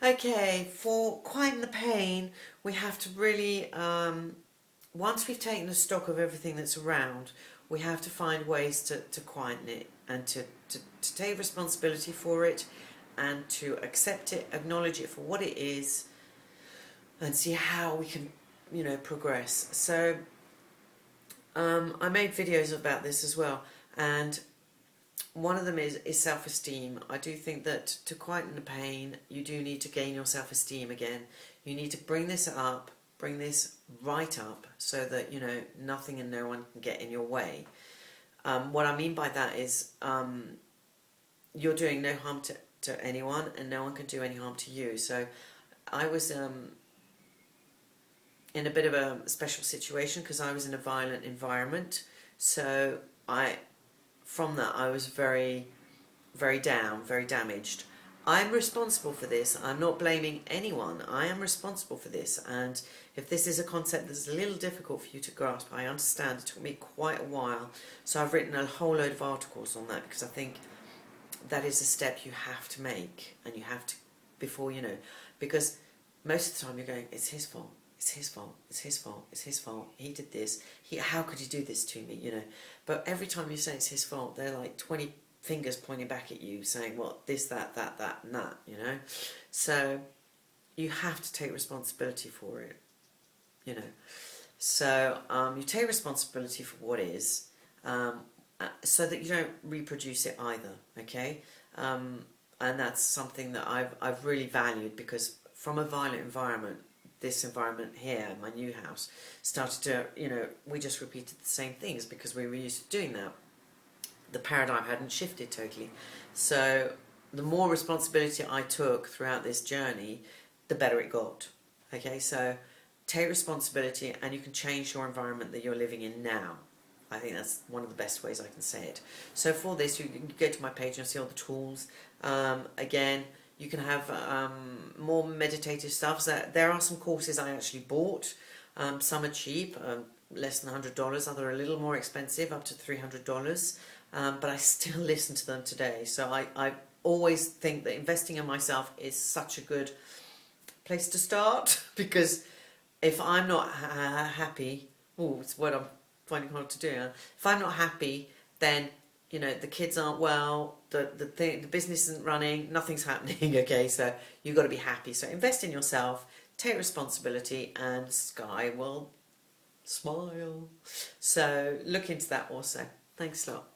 Okay, for Quieten the Pain, we have to really, once we've taken the stock of everything that's around, we have to find ways to quieten it and to take responsibility for it and to accept it, acknowledge it for what it is, and see how we can, progress. So I made videos about this as well, and one of them is self-esteem. I do think that to quieten the pain, you do need to gain your self-esteem again. You need to bring this up, bring this right up, so that, nothing and no one can get in your way. What I mean by that is you're doing no harm to anyone, and no one can do any harm to you. So I was in a bit of a special situation because I was in a violent environment. So from that, I was very, very down, very damaged. I'm responsible for this. I'm not blaming anyone. I am responsible for this. And if this is a concept that's a little difficult for you to grasp, I understand. It took me quite a while. So I've written a whole load of articles on that because I think that is a step you have to make. And you have to, before, because most of the time you're going, it's his fault. It's his fault, it's his fault, it's his fault, he did this, how could he do this to me, But every time you say it's his fault, they're like 20 fingers pointing back at you saying, what, this, that, and that, So you have to take responsibility for it, So you take responsibility for what is, so that you don't reproduce it either, okay? And that's something that I've really valued, because from a violent environment, this environment here, my new house, started to, we just repeated the same things because we were used to doing that. The paradigm hadn't shifted totally. So the more responsibility I took throughout this journey, the better it got. Okay, so take responsibility and you can change your environment that you're living in now. I think that's one of the best ways I can say it. So for this, you can go to my page and you'll see all the tools. Again, you can have more meditative stuff. So there are some courses I actually bought. Some are cheap, less than $100. Others are a little more expensive, up to $300. But I still listen to them today. So I always think that investing in myself is such a good place to start. Because if I'm not happy, it's what I'm finding hard to do. If I'm not happy, then the kids aren't well, the business isn't running, nothing's happening, okay? So you've got to be happy. So invest in yourself, take responsibility, and sky will smile. So look into that also. Thanks a lot.